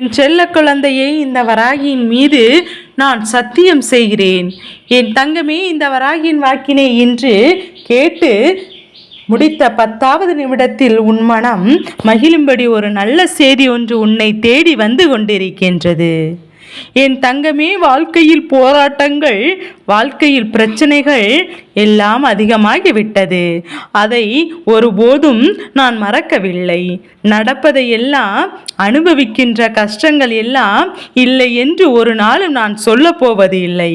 என் செல்ல குழந்தையை, இந்த வராகியின் மீது நான் சத்தியம் செய்கிறேன். என் தங்கமே, இந்த வராகியின் வாக்கினை இன்று கேட்டு முடித்த 10வது நிமிடத்தில் உன் மனம் மகிழும்படி ஒரு நல்ல செய்தி ஒன்று உன்னை தேடி வந்து கொண்டிருக்கின்றது. என் தங்கமே, வாழ்க்கையில் போராட்டங்கள், வாழ்க்கையில் பிரச்சனைகள் எல்லாம் அதிகமாகிவிட்டது. அதை ஒருபோதும் நான் மறக்கவில்லை. நடப்பதை எல்லாம் அனுபவிக்கின்ற கஷ்டங்கள் எல்லாம் இல்லை என்று ஒரு நாளும் நான் சொல்லப் போவது இல்லை.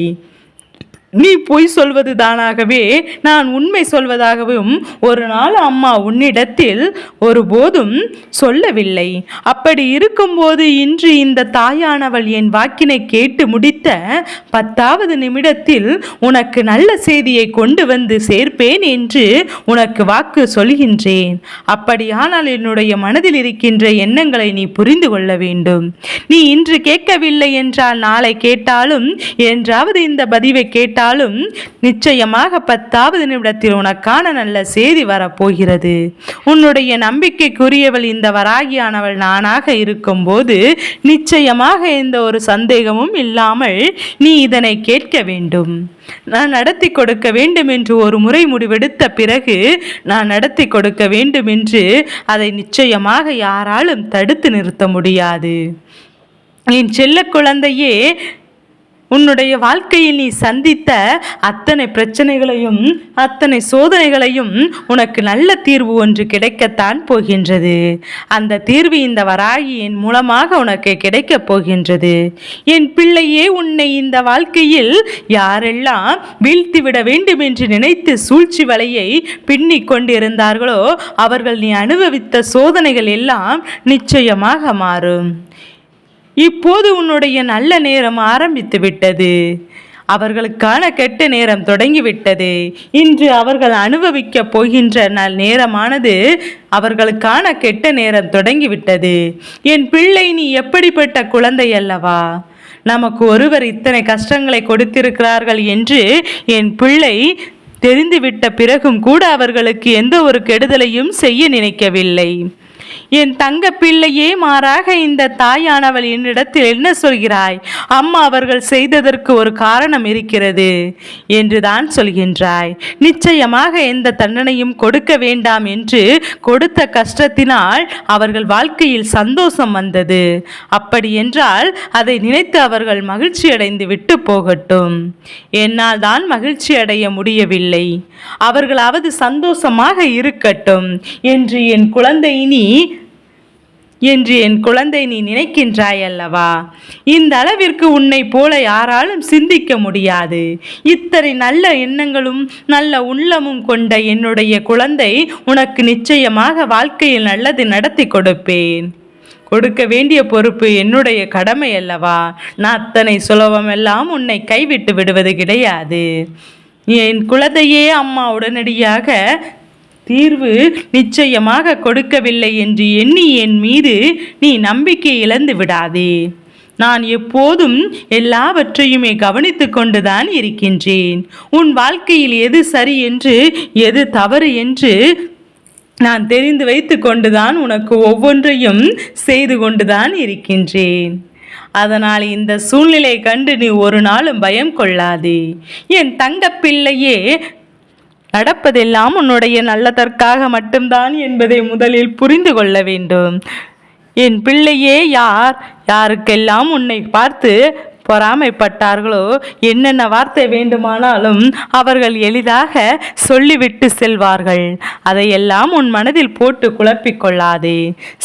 நீ பொய் சொல்வது தானாகவே நான் உண்மை சொல்வதாகவும் ஒரு நாள் அம்மா உன்னிடத்தில் ஒருபோதும் சொல்லவில்லை. அப்படி இருக்கும்போது இன்று இந்த தாயானவள் என் வாக்கினை கேட்டு முடித்த 10வது நிமிடத்தில் உனக்கு நல்ல செய்தியை கொண்டு வந்து சேர்ப்பேன் என்று உனக்கு வாக்கு சொல்கின்றேன். அப்படியானால் என்னுடைய மனதில் இருக்கின்ற எண்ணங்களை நீ புரிந்து கொள்ள வேண்டும். நீ இன்று கேட்கவில்லை என்றால் நாளை கேட்டாலும், என்றாவது இந்த பதிவை கேட்டாலும் நிச்சயமாக 10வது நிமிடத்தில் உனக்கான நல்ல செய்தி வரப்போகிறது. உன்னுடைய நம்பிக்கைக்குரியவள் இந்த வராகியானவள் நானாக இருக்கும்போது நிச்சயமாக எந்த ஒரு சந்தேகமும் இல்லாமல் நீ இதனை கேட்க வேண்டும். நான் நடத்தி கொடுக்க வேண்டும் என்று ஒரு முறை முடிவெடுத்த பிறகு நான் நடத்தி கொடுக்க வேண்டும் என்று அதை நிச்சயமாக யாராலும் தடுத்து நிறுத்த முடியாது. என் செல்ல குழந்தையே, உன்னுடைய வாழ்க்கையில் நீ சந்தித்த அத்தனை பிரச்சனைகளையும் அத்தனை சோதனைகளையும் உனக்கு நல்ல தீர்வு ஒன்று கிடைக்கத்தான் போகின்றது. அந்த தீர்வு இந்த வராகியின் மூலமாக உனக்கு கிடைக்கப் போகின்றது. என் பிள்ளையே, உன்னை இந்த வாழ்க்கையில் யாரெல்லாம் வீழ்த்திவிட வேண்டும் என்று நினைத்து சூழ்ச்சி வலையை பின்னிக் கொண்டிருந்தார்களோ அவர்கள் நீ அனுபவித்த சோதனைகள் எல்லாம் நிச்சயமாக மாறும். இப்போது உன்னுடைய நல்ல நேரம் ஆரம்பித்து விட்டது. அவர்களுக்கான கெட்ட நேரம் தொடங்கிவிட்டது. இன்று அவர்கள் அனுபவிக்க போகின்ற நேரமானது அவர்களுக்கான கெட்ட நேரம் தொடங்கிவிட்டது. என் பிள்ளை, நீ எப்படிப்பட்ட குழந்தை அல்லவா? நமக்கு ஒருவர் இத்தனை கஷ்டங்களை கொடுத்திருக்கிறார்கள் என்று என் பிள்ளை தெரிந்துவிட்ட பிறகும் கூட அவர்களுக்கு எந்த ஒரு கெடுதலையும் செய்ய நினைக்கவில்லை. என் தங்க பிள்ளையே, மாறாக இந்த தாயானவள் என்னிடத்தில் என்ன சொல்கிறாய்? அம்மா அவர்கள் செய்ததற்கு ஒரு காரணம் இருக்கிறது என்று தான் சொல்கின்றாய். நிச்சயமாக எந்த தண்டனையும் கொடுக்க வேண்டாம் என்று கொடுத்த கஷ்டத்தினால் அவர்கள் வாழ்க்கையில் சந்தோஷம் வந்தது. அப்படி என்றால் அதை நினைத்து அவர்கள் மகிழ்ச்சி அடைந்து விட்டு போகட்டும். என்னால் தான் மகிழ்ச்சி அடைய முடியவில்லை, அவர்களாவது சந்தோஷமாக இருக்கட்டும் என்று என் குழந்தை நீ நினைக்கின்றாய் அல்லவா? இந்த அளவிற்கு உன்னை போல யாராலும் சிந்திக்க முடியாது. இத்தனை நல்ல எண்ணங்களும் நல்ல உள்ளமும் கொண்ட என்னுடைய குழந்தை உனக்கு நிச்சயமாக வாழ்க்கையில் நல்லது நடத்தி கொடுப்பேன். கொடுக்க வேண்டிய பொறுப்பு என்னுடைய கடமை அல்லவா? நான் அத்தனை சுலபமெல்லாம் உன்னை கைவிட்டு விடுவது கிடையாது. என் குழந்தையே, அம்மா உடனடியாக தீர்வு நிச்சயமாக கொடுக்கவில்லை என்று எண்ணி என் மீது நீ நம்பிக்கை இழந்து விடாதே. நான் எப்போதும் எல்லாவற்றையுமே கவனித்து கொண்டுதான் இருக்கின்றேன். உன் வாழ்க்கையில் எது சரி என்று எது தவறு என்று நான் தெரிந்து வைத்து கொண்டுதான் உனக்கு ஒவ்வொன்றையும் செய்து கொண்டுதான் இருக்கின்றேன். அதனால் இந்த சூழ்நிலை கண்டு நீ ஒரு நாளும் பயம் கொள்ளாதே. என் தங்க பிள்ளையே, நடப்பதெல்லாம் உன்னுடைய நல்லதற்காக மட்டும்தான் என்பதை முதலில் புரிந்து கொள்ள வேண்டும். என் பிள்ளையே, யாருக்கெல்லாம் உன்னை பார்த்து பொறாமைப்பட்டார்களோ, என்னென்ன வார்த்தை வேண்டுமானாலும் அவர்கள் எளிதாக சொல்லிவிட்டு செல்வார்கள். அதையெல்லாம் உன் மனதில் போட்டு குழப்பிக்கொள்ளாதே.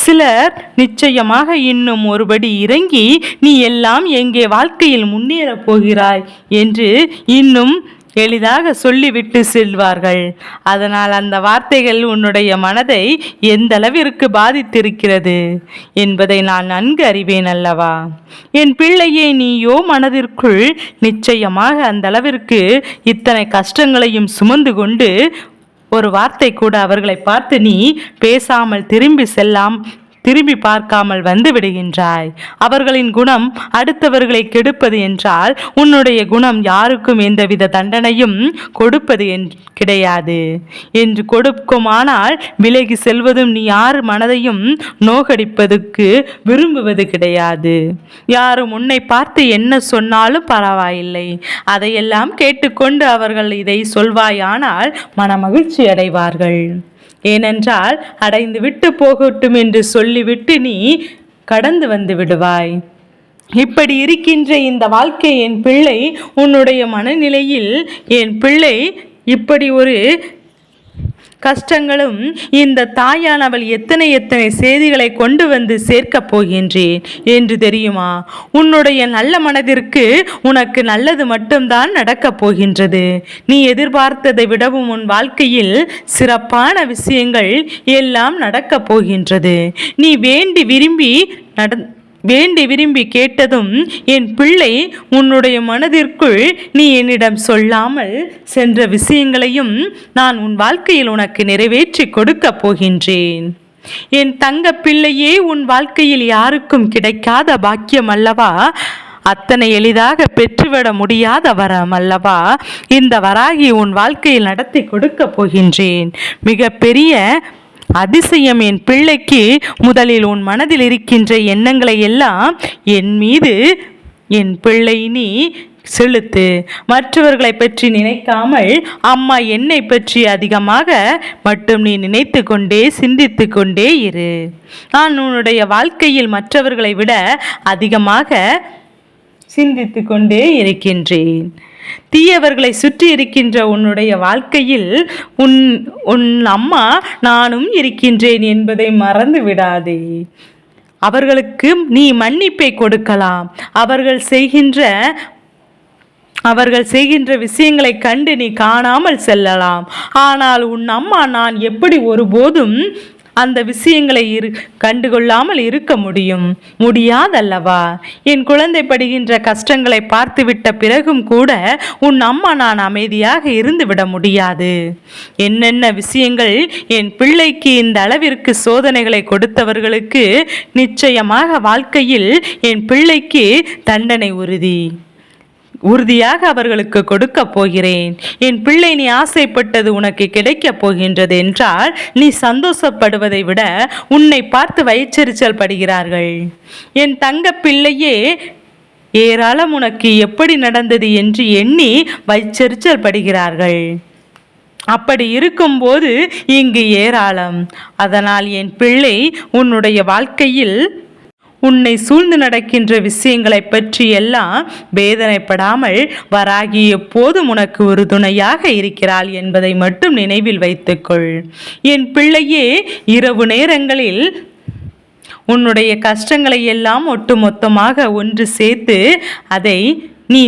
சிலர் நிச்சயமாக இன்னும் ஒருபடி இறங்கி நீ எல்லாம் எங்கே வாழ்க்கையில் முன்னேறப் போகிறாய் என்று இன்னும் எளிதாக சொல்லிவிட்டு செல்வார்கள். அதனால் அந்த வார்த்தைகள் உன்னுடைய மனதை எந்த அளவிற்கு பாதித்திருக்கிறது என்பதை நான் நன்கு அறிவேன் அல்லவா? என் பிள்ளையே, நீயோ மனதிற்குள் நிச்சயமாக அந்த அளவிற்கு இத்தனை கஷ்டங்களையும் சுமந்து கொண்டு ஒரு வார்த்தை கூட அவர்களை பார்த்து நீ பேசாமல் திரும்பி திரும்பி பார்க்காமல் வந்து விடுகின்றாய். அவர்களின் குணம் அடுத்தவர்களை கெடுப்பது என்றால் உன்னுடைய குணம் யாருக்கும் எந்தவித தண்டனையும் கொடுப்பது கிடையாது என்று கொடுக்குமானால் விலகி செல்வதும் நீ யார் மனதையும் நோகடிப்பதற்கு விரும்புவது கிடையாது. யாரும் உன்னை பார்த்து என்ன சொன்னாலும் பரவாயில்லை, அதையெல்லாம் கேட்டுக்கொண்டு அவர்கள் இதை சொல்வாயானால் மனமகிழ்ச்சி அடைவார்கள். ஏனென்றால் அடைந்து விட்டு போகட்டும் என்று சொல்லிவிட்டு நீ கடந்து வந்து விடுவாய். இப்படி இருக்கின்ற இந்த வாழ்க்கை என் பிள்ளை, உன்னுடைய மனநிலையில் என் பிள்ளை இப்படி ஒரு கஷ்டங்களும் இந்த தாயானவள் எத்தனை செய்திகளை கொண்டு வந்து சேர்க்கப் போகின்றேன் என்று தெரியுமா? உன்னுடைய நல்ல மனதிற்கு உனக்கு நல்லது மட்டும்தான் நடக்கப் போகின்றது. நீ எதிர்பார்த்ததை விடவும் உன் வாழ்க்கையில் சிறப்பான விஷயங்கள் எல்லாம் நடக்கப் போகின்றது. நீ வேண்டி விரும்பி கேட்டதும் என் பிள்ளை, உன்னுடைய மனதிற்குள் நீ என்னிடம் சொல்லாமல் சென்ற விஷயங்களையும் நான் உன் வாழ்க்கையில் உனக்கு நிறைவேற்றி கொடுக்கப் போகின்றேன். என் தங்க பிள்ளையே, உன் வாழ்க்கையில் யாருக்கும் கிடைக்காத பாக்கியம் அல்லவா? அத்தனை எளிதாக பெற்றுவிட முடியாத வரம் அல்லவா இந்த வராகி உன் வாழ்க்கையில் நடத்தி கொடுக்கப் போகின்றேன். மிக பெரிய அதிசயம் என் பிள்ளைக்கு. முதலில் உன் மனதில் இருக்கின்ற எண்ணங்களை எல்லாம் என் மீது என் பிள்ளை நீ செலுத்து. மற்றவர்களை பற்றி நினைக்காமல் அம்மா என்னை பற்றி அதிகமாக மட்டும் நீ நினைத்து கொண்டே சிந்தித்து கொண்டே இரு. நான் உன்னுடைய வாழ்க்கையில் மற்றவர்களை விட அதிகமாக சிந்தித்து கொண்டே இருக்கின்றேன். தீயவர்களை சுற்றி இருக்கின்ற உன்னுடைய வாழ்க்கையில் உன் அம்மா நானும் இருக்கின்றேன் என்பதை மறந்து விடாதே. அவர்களுக்கு நீ மன்னிப்பை கொடுக்கலாம். அவர்கள் செய்கின்ற விஷயங்களை கண்டு நீ காணாமல் செல்லலாம். ஆனால் உன் அம்மா நான் எப்படி ஒருபோதும் அந்த விஷயங்களை கண்டுகொள்ளாமல் இருக்க முடியாதல்லவா? என் குழந்தை படுகின்ற கஷ்டங்களை பார்த்துவிட்ட பிறகும் கூட உன் அம்மா நான் அமைதியாக இருந்து விட முடியாது. என்னென்ன விஷயங்கள் என் பிள்ளைக்கு இந்த அளவிற்கு சோதனைகளை கொடுத்தவர்களுக்கு நிச்சயமாக வாழ்க்கையில் என் பிள்ளைக்கு தண்டனை உறுதியாக அவர்களுக்கு கொடுக்க போகிறேன். என் பிள்ளை, நீ ஆசைப்பட்டது உனக்கு கிடைக்கப் போகின்றது என்றால் நீ சந்தோஷப்படுவதை விட உன்னை பார்த்து வயிற்றெரிச்சல் படுகிறார்கள். என் தங்க பிள்ளையே, ஏராளம் உனக்கு எப்படி நடந்தது என்று எண்ணி வயிற்றெரிச்சல் படுகிறார்கள். அப்படி இருக்கும்போது இங்கு ஏராளம். அதனால் என் பிள்ளை, உன்னுடைய வாழ்க்கையில் உன்னை சூழ்ந்து நடக்கின்ற விஷயங்களை பற்றி எல்லாம் வேதனைப்படாமல் வராகி எப்போதும் உனக்கு ஒரு துணையாக இருக்கிறாள் என்பதை மட்டும் நினைவில் வைத்துக்கொள். என் பிள்ளையே, இரவு நேரங்களில் உன்னுடைய கஷ்டங்களை எல்லாம் ஒட்டுமொத்தமாக ஒன்று சேர்த்து அதை நீ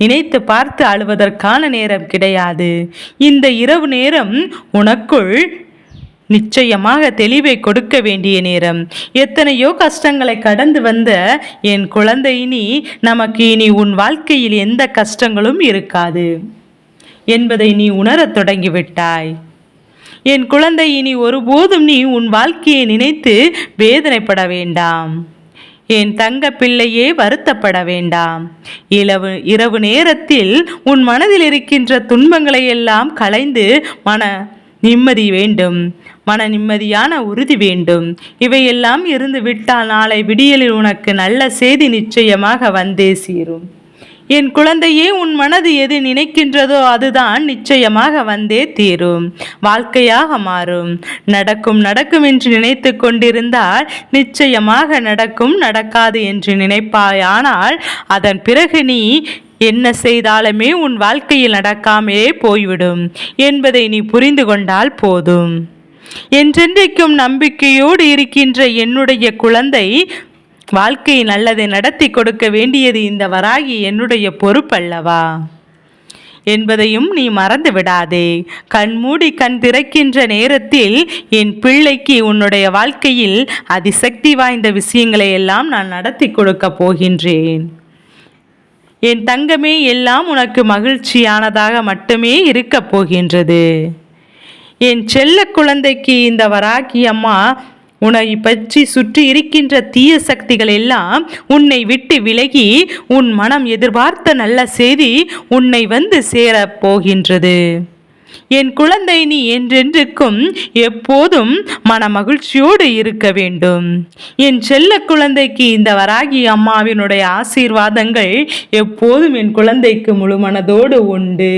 நினைத்து பார்த்து அழுவதற்கான நேரம் கிடையாது. இந்த இரவு நேரம் உனக்குள் நிச்சயமாக தெளிவை கொடுக்க வேண்டிய நேரம். எத்தனையோ கஷ்டங்களை கடந்து வந்த என் குழந்தை, நமக்கு இனி உன் வாழ்க்கையில் எந்த கஷ்டங்களும் இருக்காது என்பதை நீ உணரத் தொடங்கிவிட்டாய். என் குழந்தை, இனி ஒருபோதும் நீ உன் வாழ்க்கையை நினைத்து வேதனைப்பட வேண்டாம். என் தங்க பிள்ளையே, வருத்தப்பட வேண்டாம். இரவு நேரத்தில் உன் மனதில் இருக்கின்ற துன்பங்களை எல்லாம் களைந்து நிம்மதி வேண்டும். மன நிம்மதியான உறுதி வேண்டும். இவையெல்லாம் இருந்து விட்டால் நாளை விடியலில் உனக்கு நல்ல செய்தி நிச்சயமாக வந்தே சேரும். என் குழந்தையே, உன் மனது எது நினைக்கின்றதோ அதுதான் நிச்சயமாக வந்தே தீரும். வாழ்க்கையாக மாறும். நடக்கும் என்று நினைத்து கொண்டிருந்தால் நிச்சயமாக நடக்காது என்று நினைப்பாயானால் அதன் பிறகு நீ என்ன செய்தாலுமே உன் வாழ்க்கையில் நடக்காமே போய்விடும் என்பதை நீ புரிந்து கொண்டால் போதும். என்றென்றைக்கும் நம்பிக்கையோடு இருக்கின்ற என்னுடைய குழந்தை, வாழ்க்கை நல்லதை நடத்தி கொடுக்க வேண்டியது இந்த வராகி என்னுடைய பொறுப்பல்லவா என்பதையும் நீ மறந்து விடாதே. கண்மூடி கண் திறக்கின்ற நேரத்தில் என் பிள்ளைக்கு உன்னுடைய வாழ்க்கையில் அதிசக்தி வாய்ந்த விஷயங்களை எல்லாம் நான் நடத்தி கொடுக்க போகின்றேன். என் தங்கமே, எல்லாம் உனக்கு மகிழ்ச்சியானதாக மட்டுமே இருக்கப் போகின்றது. என் செல்ல குழந்தைக்கு இந்த வராகி அம்மா உன்னை பற்றி சுற்றி இருக்கின்ற தீய சக்திகள் எல்லாம் உன்னை விட்டு விலகி உன் மனம் எதிர்பார்த்த நல்ல செய்தி உன்னை வந்து சேரப் போகின்றது. என் குழந்தை, நீ என்றென்றுக்கும் எப்போதும் மன மகிழ்ச்சியோடு இருக்க வேண்டும். என் செல்ல குழந்தைக்கு இந்த வராகி அம்மாவினுடைய ஆசீர்வாதங்கள் எப்போதும் என் குழந்தைக்கு முழு மனதோடு உண்டு.